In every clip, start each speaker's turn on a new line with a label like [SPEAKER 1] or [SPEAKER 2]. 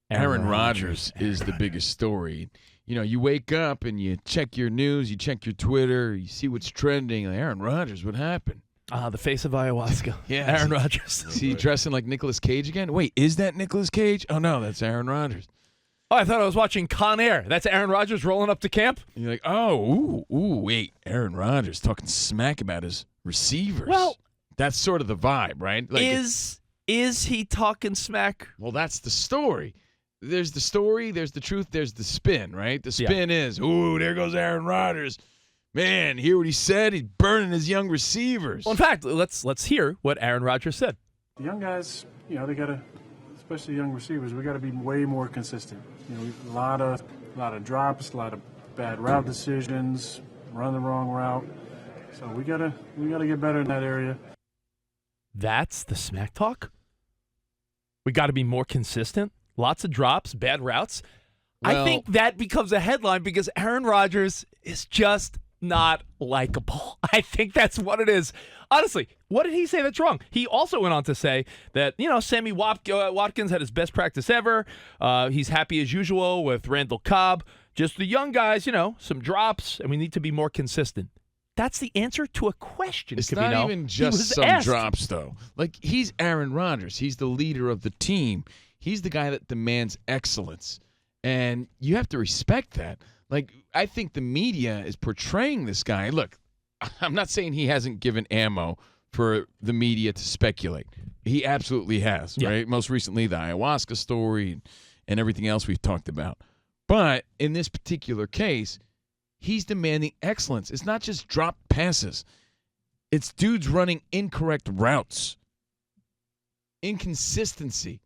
[SPEAKER 1] Aaron Rodgers is the biggest story. You know, you wake up and you check your news, you check your Twitter, you see what's trending. Like, Aaron Rodgers, what happened?
[SPEAKER 2] The face of ayahuasca.
[SPEAKER 1] Yeah.
[SPEAKER 2] Aaron Rodgers.
[SPEAKER 1] Is he dressing like Nicolas Cage again? Wait, is that Nicolas Cage? Oh, no, that's Aaron Rodgers.
[SPEAKER 2] Oh, I thought I was watching Con Air. That's Aaron Rodgers rolling up to camp?
[SPEAKER 1] And you're like, oh, wait, Aaron Rodgers talking smack about his receivers.
[SPEAKER 2] Well,
[SPEAKER 1] that's sort of the vibe, right? Like,
[SPEAKER 2] is he talking smack?
[SPEAKER 1] Well, that's the story. There's the story, there's the truth, there's the spin, right? The spin is, ooh, there goes Aaron Rodgers. Man, hear what he said? He's burning his young receivers.
[SPEAKER 2] Well, in fact, let's hear what Aaron Rodgers said.
[SPEAKER 3] The young guys, they got to, especially young receivers, we got to be way more consistent. A lot of drops, a lot of bad route decisions, run the wrong route. So we gotta get better in that area.
[SPEAKER 2] That's the smack talk? We got to be more consistent? Lots of drops, bad routes.
[SPEAKER 1] Well,
[SPEAKER 2] I think that becomes a headline because Aaron Rodgers is just not likable. I think that's what it is. Honestly, what did he say that's wrong? He also went on to say that, Sammy Watkins had his best practice ever. He's happy as usual with Randall Cobb. Just the young guys, some drops, and we need to be more consistent. That's the answer to a question,
[SPEAKER 1] It's
[SPEAKER 2] Covino.
[SPEAKER 1] not even just some
[SPEAKER 2] asked.
[SPEAKER 1] drops, though. Like, he's Aaron Rodgers. He's the leader of the team. He's the guy that demands excellence. And you have to respect that. Like, I think the media is portraying this guy. Look, I'm not saying he hasn't given ammo for the media to speculate. He absolutely has, right? Most recently, the ayahuasca story and everything else we've talked about. But in this particular case, he's demanding excellence. It's not just drop passes. It's dudes running incorrect routes. Inconsistency.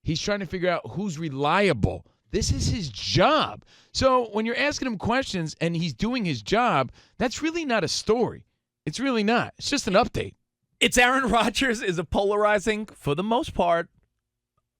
[SPEAKER 1] He's trying to figure out who's reliable. This is his job. So when you're asking him questions and he's doing his job, that's really not a story. It's really not. It's just an update.
[SPEAKER 2] It's Aaron Rodgers is a polarizing, for the most part,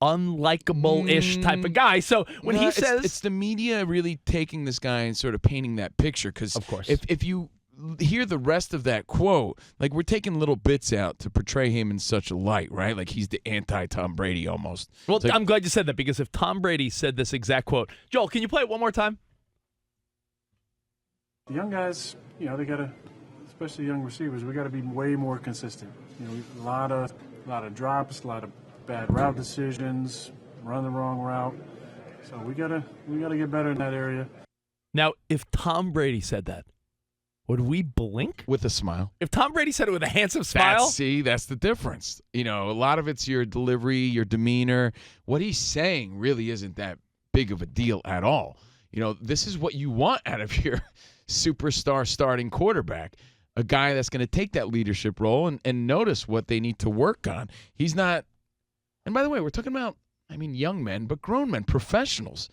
[SPEAKER 2] unlikable-ish type of guy. So when he says...
[SPEAKER 1] It's the media really taking this guy and sort of painting that picture. Because
[SPEAKER 2] of course,
[SPEAKER 1] if you hear the rest of that quote, like, we're taking little bits out to portray him in such a light, right? Like he's the anti-Tom Brady almost.
[SPEAKER 2] Well,
[SPEAKER 1] like,
[SPEAKER 2] I'm glad you said that because if Tom Brady said this exact quote... Joel, can you play it one more time?
[SPEAKER 3] The young guys, they got to, especially young receivers, we got to be way more consistent. A lot of drops, a lot of bad route decisions, run the wrong route. So we gotta get better in that area.
[SPEAKER 2] Now, if Tom Brady said that, would we blink?
[SPEAKER 1] with a smile.
[SPEAKER 2] If Tom Brady said it with a handsome smile?
[SPEAKER 1] That's the difference. A lot of it's your delivery, your demeanor. What he's saying really isn't that big of a deal at all. This is what you want out of your superstar starting quarterback, a guy that's going to take that leadership role and notice what they need to work on. He's not, and by the way, we're talking about, young men, but grown men, professionals.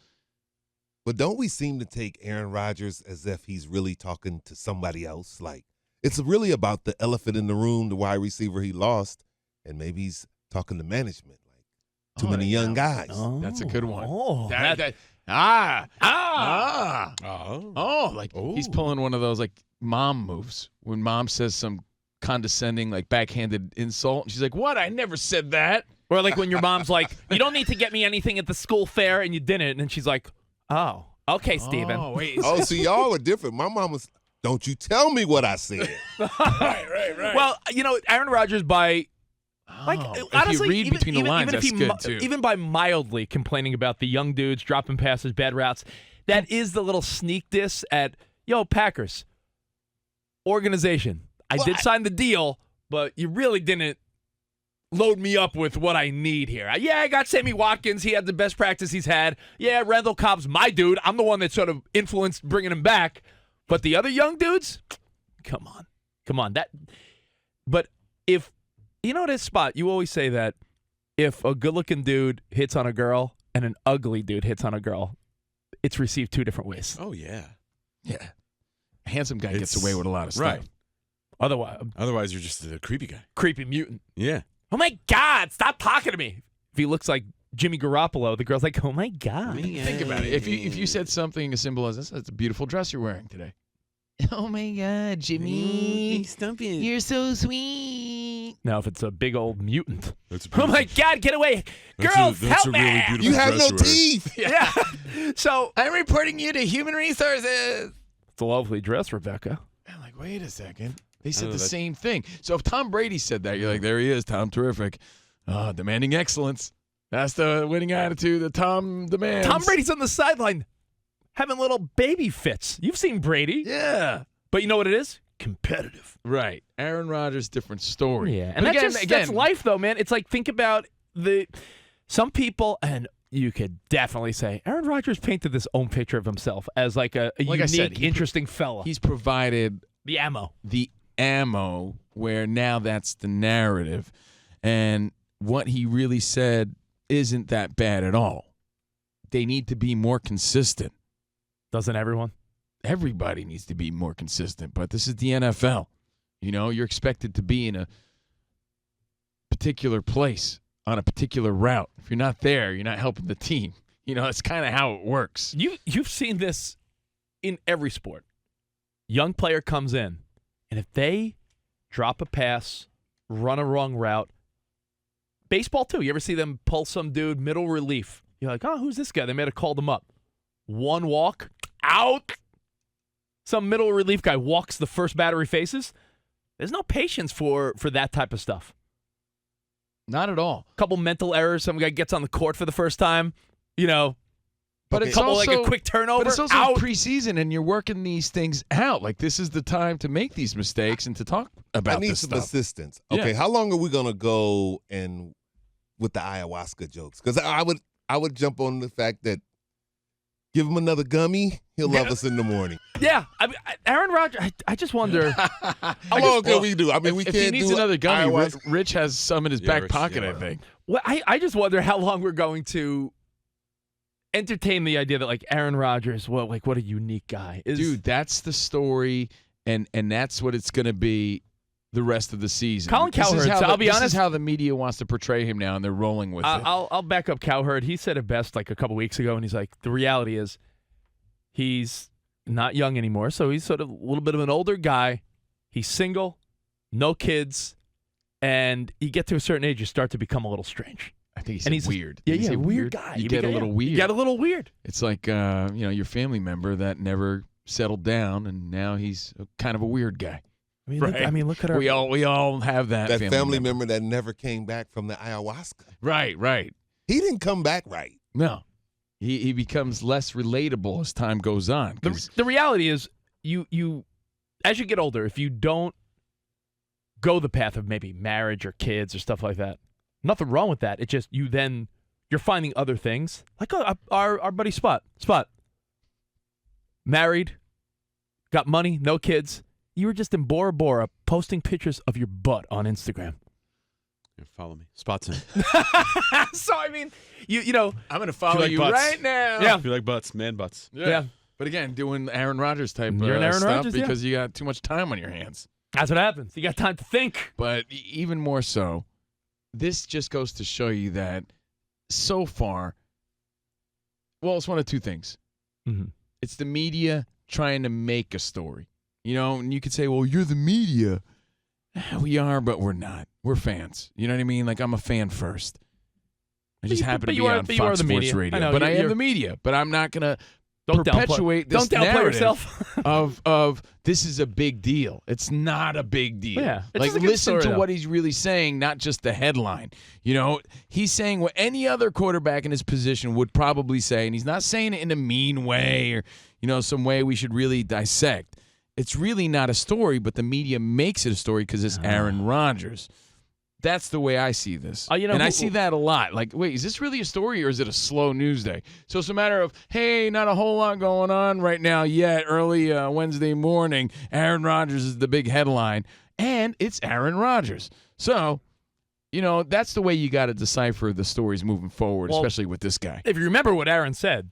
[SPEAKER 4] But don't we seem to take Aaron Rodgers as if he's really talking to somebody else? Like, it's really about the elephant in the room, the wide receiver he lost, and maybe he's talking to management, like too many young guys.
[SPEAKER 2] Oh,
[SPEAKER 1] That's a good one. He's pulling one of those like mom moves when mom says some condescending, like backhanded insult, and she's like, "What? I never said that."
[SPEAKER 2] Or like when your mom's like, "You don't need to get me anything at the school fair," and you didn't, and she's like, "Oh, okay, Steven."
[SPEAKER 1] Oh, wait.
[SPEAKER 4] Oh, see, y'all were different. My mom was, "Don't you tell me what I said."
[SPEAKER 1] Right.
[SPEAKER 2] Well, Aaron Rodgers by, honestly,
[SPEAKER 1] you read between the lines, that's good too.
[SPEAKER 2] Even by mildly complaining about the young dudes dropping passes, bad routes, that is the little sneak diss at, Packers organization. I did sign the deal, but you really didn't load me up with what I need here. Yeah, I got Sammy Watkins. He had the best practice he's had. Yeah, Randall Cobb's my dude. I'm the one that sort of influenced bringing him back. But the other young dudes, come on. But if, this spot, you always say that if a good-looking dude hits on a girl and an ugly dude hits on a girl, it's received two different ways.
[SPEAKER 5] Oh, yeah.
[SPEAKER 1] Yeah. A handsome guy gets away with a lot of stuff.
[SPEAKER 5] Right.
[SPEAKER 2] Otherwise,
[SPEAKER 5] you're just a creepy guy.
[SPEAKER 2] Creepy mutant.
[SPEAKER 5] Yeah.
[SPEAKER 2] Oh, my God, stop talking to me. If he looks like Jimmy Garoppolo, the girl's like, oh, my God.
[SPEAKER 1] Think about it. If you said something as simple as this, that's a beautiful dress you're wearing today. Oh, my God, Jimmy.
[SPEAKER 5] Stumpy.
[SPEAKER 1] You're so sweet.
[SPEAKER 2] Now, if it's a big old mutant.
[SPEAKER 5] That's a
[SPEAKER 2] Oh, my God, get away. Girls,
[SPEAKER 5] that's
[SPEAKER 2] help
[SPEAKER 5] a
[SPEAKER 2] me.
[SPEAKER 5] really beautiful
[SPEAKER 4] You have no
[SPEAKER 5] dress word.
[SPEAKER 4] teeth.
[SPEAKER 2] Yeah. So,
[SPEAKER 1] I'm reporting you to human resources.
[SPEAKER 2] it's a lovely dress, Rebecca.
[SPEAKER 1] I'm like, wait a second. They said
[SPEAKER 5] know,
[SPEAKER 1] the
[SPEAKER 5] that-
[SPEAKER 1] same thing. So if Tom Brady said that, you're like, there he is, Tom, terrific. Demanding excellence. That's the winning attitude that Tom demands.
[SPEAKER 2] Tom Brady's on the sideline having little baby fits. You've seen Brady.
[SPEAKER 1] Yeah.
[SPEAKER 2] But you know what it is? Competitive.
[SPEAKER 1] Right. Aaron Rodgers, different story.
[SPEAKER 2] Yeah, and
[SPEAKER 1] But
[SPEAKER 2] that's life, though, man. It's like, think about some people, and you could definitely say Aaron Rodgers painted this own picture of himself as like a
[SPEAKER 1] Like I
[SPEAKER 2] unique,
[SPEAKER 1] said,
[SPEAKER 2] interesting fella.
[SPEAKER 1] He's provided
[SPEAKER 2] The ammo.
[SPEAKER 1] the ammo where now that's the narrative. And what he really said isn't that bad at all. They need to be more consistent.
[SPEAKER 2] Doesn't everyone?
[SPEAKER 1] Everybody needs to be more consistent, but this is the NFL. You know, you're expected to be in a particular place on a particular route. If you're not there, you're not helping the team. You know, that's kind of how it works.
[SPEAKER 2] You've seen this in every sport. Young player comes in, and if they drop a pass, run a wrong route, baseball too. You ever see them pull some dude middle relief? You're like, oh, who's this guy? They might have called him up. One walk, out. Some middle relief guy walks the first batter he faces. There's no patience for that type of stuff.
[SPEAKER 1] Not at all.
[SPEAKER 2] Couple mental errors. Some guy gets on the court for the first time. You know,
[SPEAKER 1] But it's
[SPEAKER 2] couple
[SPEAKER 1] also
[SPEAKER 2] like a quick turnover.
[SPEAKER 1] But it's also
[SPEAKER 2] out.
[SPEAKER 1] preseason, and you're working these things out. Like, this is the time to make these mistakes and to talk about
[SPEAKER 4] I need
[SPEAKER 1] this
[SPEAKER 4] some
[SPEAKER 1] stuff.
[SPEAKER 4] assistance.
[SPEAKER 1] Yeah.
[SPEAKER 4] Okay, how long are we gonna go and with the ayahuasca jokes? Because I would jump on the fact that give him another gummy, he'll love us in the morning.
[SPEAKER 2] Yeah, Aaron Rodgers. I just wonder.
[SPEAKER 4] How long can we do? I mean, we
[SPEAKER 1] if
[SPEAKER 4] can't
[SPEAKER 1] he needs
[SPEAKER 4] do
[SPEAKER 1] another gummy,
[SPEAKER 4] ayahuasca.
[SPEAKER 1] Rich has some in his
[SPEAKER 5] Yeah,
[SPEAKER 1] back
[SPEAKER 5] Rich,
[SPEAKER 1] pocket,
[SPEAKER 5] yeah.
[SPEAKER 1] I think.
[SPEAKER 2] Well, I just wonder how long we're going to entertain the idea that like Aaron Rodgers, well, like what a unique guy is.
[SPEAKER 1] Dude, that's the story, and that's what it's going to be the rest of the season.
[SPEAKER 2] Colin
[SPEAKER 1] This is
[SPEAKER 2] Cowherd,
[SPEAKER 1] how
[SPEAKER 2] so
[SPEAKER 1] the-
[SPEAKER 2] I'll be
[SPEAKER 1] This
[SPEAKER 2] honest-
[SPEAKER 1] is how the media wants to portray him now, and they're rolling with it.
[SPEAKER 2] I'll back up Cowherd. He said it best like a couple weeks ago, and he's like, the reality is he's not young anymore, so he's sort of a little bit of an older guy. He's single, no kids, and you get to a certain age, you start to become a little strange.
[SPEAKER 1] I think he
[SPEAKER 2] and
[SPEAKER 1] said
[SPEAKER 2] he's
[SPEAKER 1] weird.
[SPEAKER 2] Yeah,
[SPEAKER 1] Did he
[SPEAKER 2] yeah,
[SPEAKER 1] say
[SPEAKER 2] weird guy.
[SPEAKER 1] You get a little weird.
[SPEAKER 2] You get a little weird.
[SPEAKER 1] It's like your family member that never settled down, and now he's kind of a weird guy.
[SPEAKER 2] I mean,
[SPEAKER 1] Right.
[SPEAKER 2] look at our.
[SPEAKER 1] We all have that
[SPEAKER 4] Family member that never came back from the ayahuasca.
[SPEAKER 1] Right.
[SPEAKER 4] He didn't come back right.
[SPEAKER 1] No, he becomes less relatable as time goes on. 'cause-
[SPEAKER 2] The reality is, you as you get older, if you don't go the path of maybe marriage or kids or stuff like that, nothing wrong with that. It just you're finding other things like our buddy Spot, married, got money, no kids. You were just in Bora Bora posting pictures of your butt on Instagram.
[SPEAKER 5] Yeah, follow me. Spots in.
[SPEAKER 2] So I mean, you know,
[SPEAKER 1] I'm going to
[SPEAKER 5] If
[SPEAKER 1] follow
[SPEAKER 5] like
[SPEAKER 1] you
[SPEAKER 5] butts.
[SPEAKER 1] right now.
[SPEAKER 2] Yeah.
[SPEAKER 5] If you like butts, man butts.
[SPEAKER 2] yeah.
[SPEAKER 1] But again, doing Aaron Rodgers type
[SPEAKER 2] You're an Aaron
[SPEAKER 1] stuff
[SPEAKER 2] Rodgers, yeah.
[SPEAKER 1] because you got too much time on your hands.
[SPEAKER 2] That's what happens. You got time to think.
[SPEAKER 1] But even more so, this just goes to show you that so far, well, it's one of two things.
[SPEAKER 2] Mm-hmm.
[SPEAKER 1] It's the media trying to make a story. You know, and you could say, well, you're the media. We are, but we're not. We're fans. You know what I mean? Like, I'm a fan first. I just happen to be on
[SPEAKER 2] but you are
[SPEAKER 1] Fox
[SPEAKER 2] the
[SPEAKER 1] Sports
[SPEAKER 2] media.
[SPEAKER 1] Radio.
[SPEAKER 2] I know,
[SPEAKER 1] But I am
[SPEAKER 2] you're-
[SPEAKER 1] the media. But I'm not going to
[SPEAKER 2] Don't
[SPEAKER 1] perpetuate this
[SPEAKER 2] Don't downplay
[SPEAKER 1] narrative
[SPEAKER 2] yourself.
[SPEAKER 1] of this is a big deal. It's not a big deal.
[SPEAKER 2] Yeah, it's
[SPEAKER 1] like,
[SPEAKER 2] just a good
[SPEAKER 1] listen
[SPEAKER 2] story,
[SPEAKER 1] to
[SPEAKER 2] though.
[SPEAKER 1] what he's really saying, not just the headline. You know, he's saying what any other quarterback in his position would probably say, and he's not saying it in a mean way or, some way we should really dissect. It's really not a story, but the media makes it a story because it's Aaron Rodgers. That's the way I see this. And I see that a lot. Like, wait, is this really a story or is it a slow news day? So it's a matter of, hey, not a whole lot going on right now yet, early Wednesday morning. Aaron Rodgers is the big headline, and it's Aaron Rodgers. So, that's the way you got to decipher the stories moving forward,
[SPEAKER 2] Well,
[SPEAKER 1] especially with this guy.
[SPEAKER 2] If you remember what Aaron said,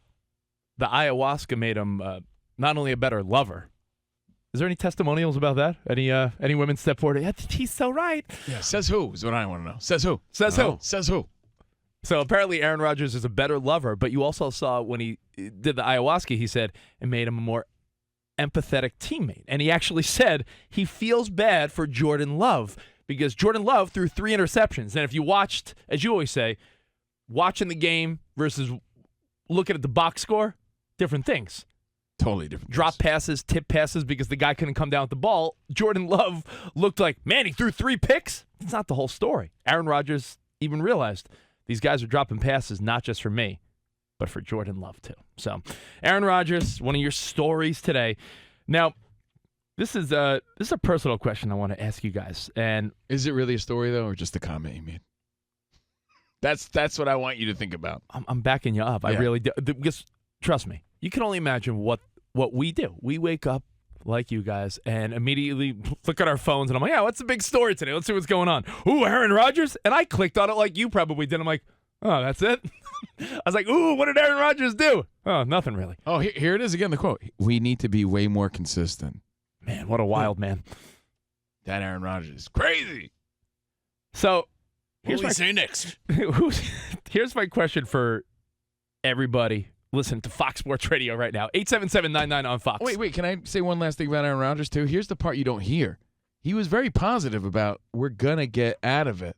[SPEAKER 2] the ayahuasca made him not only a better lover. Is there any testimonials about that? Any women step forward? Yeah, he's so right.
[SPEAKER 1] Yeah, says who is what I want to know. Says who?
[SPEAKER 2] Says who?
[SPEAKER 1] Says who?
[SPEAKER 2] So apparently Aaron Rodgers is a better lover, but you also saw when he did the ayahuasca, he said it made him a more empathetic teammate. And he actually said he feels bad for Jordan Love because Jordan Love threw 3 interceptions. And if you watched, as you always say, watching the game versus looking at the box score, different things.
[SPEAKER 1] Totally different.
[SPEAKER 2] Drop passes, tip passes because the guy couldn't come down with the ball. Jordan Love looked like, man, he threw 3 picks. That's not the whole story. Aaron Rodgers even realized these guys are dropping passes not just for me, but for Jordan Love too. So, Aaron Rodgers, one of your stories today. Now, this is a personal question I want to ask you guys. And
[SPEAKER 1] Is it really a story, though, or just a comment you made? That's what I want you to think about.
[SPEAKER 2] I'm backing you up. I
[SPEAKER 1] Yeah.
[SPEAKER 2] really do. Because, trust me, you can only imagine what we do. We wake up like you guys and immediately look at our phones, and I'm like, yeah, what's the big story today? Let's see what's going on. Ooh, Aaron Rodgers? And I clicked on it like you probably did. I'm like, oh, that's it? I was like, ooh, what did Aaron Rodgers do? Oh, nothing really.
[SPEAKER 1] Oh, here it is again, the quote. We need to be way more consistent.
[SPEAKER 2] Man, what a wild man.
[SPEAKER 1] That Aaron Rodgers is crazy.
[SPEAKER 2] So,
[SPEAKER 5] What will we say next?
[SPEAKER 2] here's my question for everybody listening to Fox Sports Radio right now. 877-99 on Fox.
[SPEAKER 1] Wait, can I say one last thing about Aaron Rodgers, too? Here's the part you don't hear. He was very positive about we're going to get out of it.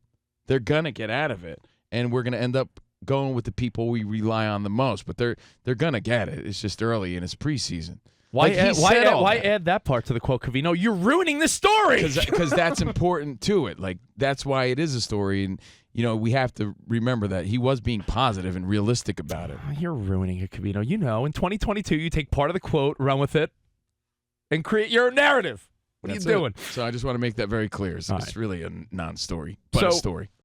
[SPEAKER 1] They're going to get out of it, and we're going to end up going with the people we rely on the most. But they're going to get it. It's just early, and it's preseason.
[SPEAKER 2] Why
[SPEAKER 1] Like,
[SPEAKER 2] add that part to the quote, Covino? You're ruining the story.
[SPEAKER 1] Because that's important to it. Like, that's why it is a story, and we have to remember that he was being positive and realistic about it.
[SPEAKER 2] You're ruining it, Covino. In 2022, you take part of the quote, run with it, and create your own narrative. What
[SPEAKER 1] That's
[SPEAKER 2] are you doing?
[SPEAKER 1] So I just want to make that very clear. It's
[SPEAKER 2] All right.
[SPEAKER 1] really a non-story, but a story.